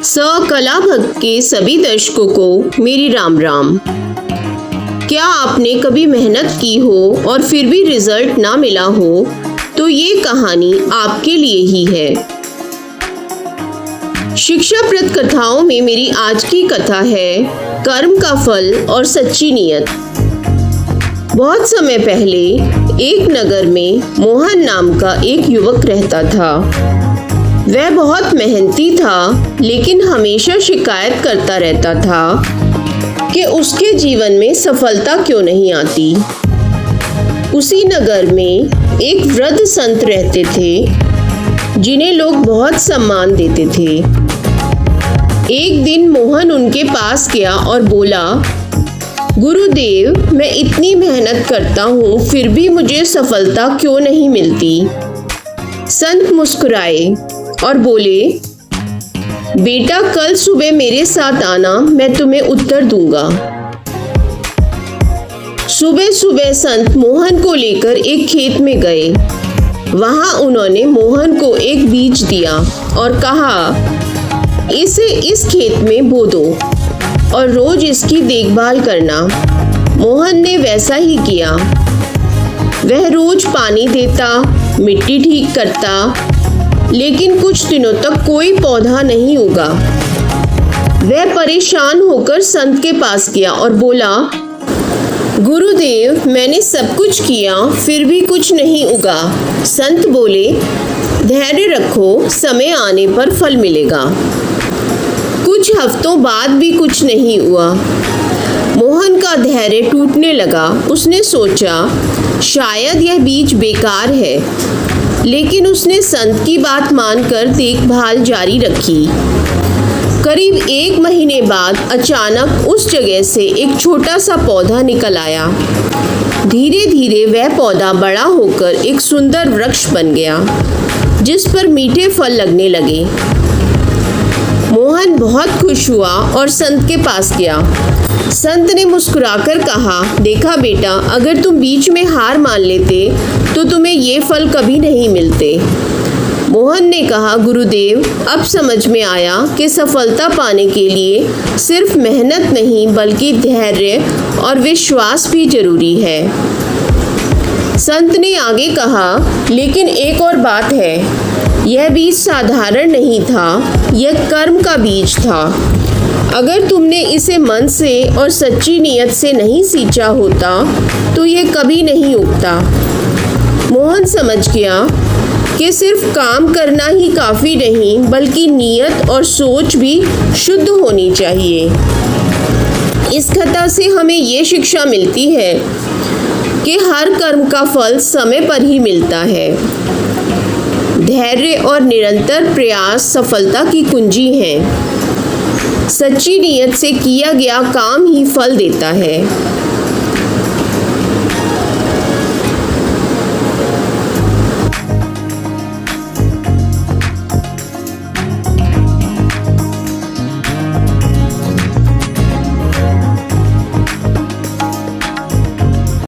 कला भक्त के सभी दर्शकों को मेरी राम राम। क्या आपने कभी मेहनत की हो और फिर भी रिजल्ट ना मिला हो तो ये कहानी आपके लिए ही है। शिक्षाप्रद कथाओं में मेरी आज की कथा है कर्म का फल और सच्ची नीयत। बहुत समय पहले एक नगर में मोहन नाम का एक युवक रहता था। वह बहुत मेहनती था, लेकिन हमेशा शिकायत करता रहता था कि उसके जीवन में सफलता क्यों नहीं आती। उसी नगर में एक वृद्ध संत रहते थे जिन्हें लोग बहुत सम्मान देते थे। एक दिन मोहन उनके पास गया और बोला, गुरुदेव, मैं इतनी मेहनत करता हूँ फिर भी मुझे सफलता क्यों नहीं मिलती। संत मुस्कुराए और बोले, बेटा, कल सुबह मेरे साथ आना, मैं तुम्हें उत्तर दूंगा। सुबह सुबह संत मोहन को लेकर एक खेत में गए। वहां उन्होंने मोहन को एक बीज दिया और कहा, इसे इस खेत में बो दो और रोज इसकी देखभाल करना। मोहन ने वैसा ही किया। वह रोज पानी देता, मिट्टी ठीक करता, लेकिन कुछ दिनों तक कोई पौधा नहीं उगा। वह परेशान होकर संत के पास गया और बोला, गुरुदेव, मैंने सब कुछ किया फिर भी कुछ नहीं उगा। संत बोले, धैर्य रखो, समय आने पर फल मिलेगा। कुछ हफ्तों बाद भी कुछ नहीं हुआ। मोहन का धैर्य टूटने लगा। उसने सोचा, शायद यह बीज बेकार है, लेकिन उसने संत की बात मानकर देखभाल जारी रखी। करीब 1 महीने बाद अचानक उस जगह से एक छोटा सा पौधा निकल आया। धीरे धीरे वह पौधा बड़ा होकर एक सुंदर वृक्ष बन गया, जिस पर मीठे फल लगने लगे। मोहन बहुत खुश हुआ और संत के पास गया। संत ने मुस्कुराकर कहा, देखा बेटा, अगर तुम बीच में हार मान लेते तो तुम्हें ये फल कभी नहीं मिलते। मोहन ने कहा, गुरुदेव, अब समझ में आया कि सफलता पाने के लिए सिर्फ मेहनत नहीं बल्कि धैर्य और विश्वास भी जरूरी है। संत ने आगे कहा, लेकिन एक और बात है, यह बीज साधारण नहीं था, यह कर्म का बीज था। अगर तुमने इसे मन से और सच्ची नीयत से नहीं सींचा होता तो यह कभी नहीं उगता। मोहन समझ गया कि सिर्फ काम करना ही काफ़ी नहीं बल्कि नीयत और सोच भी शुद्ध होनी चाहिए। इस कथा से हमें ये शिक्षा मिलती है कि हर कर्म का फल समय पर ही मिलता है। धैर्य और निरंतर प्रयास सफलता की कुंजी हैं। सच्ची नीयत से किया गया काम ही फल देता है।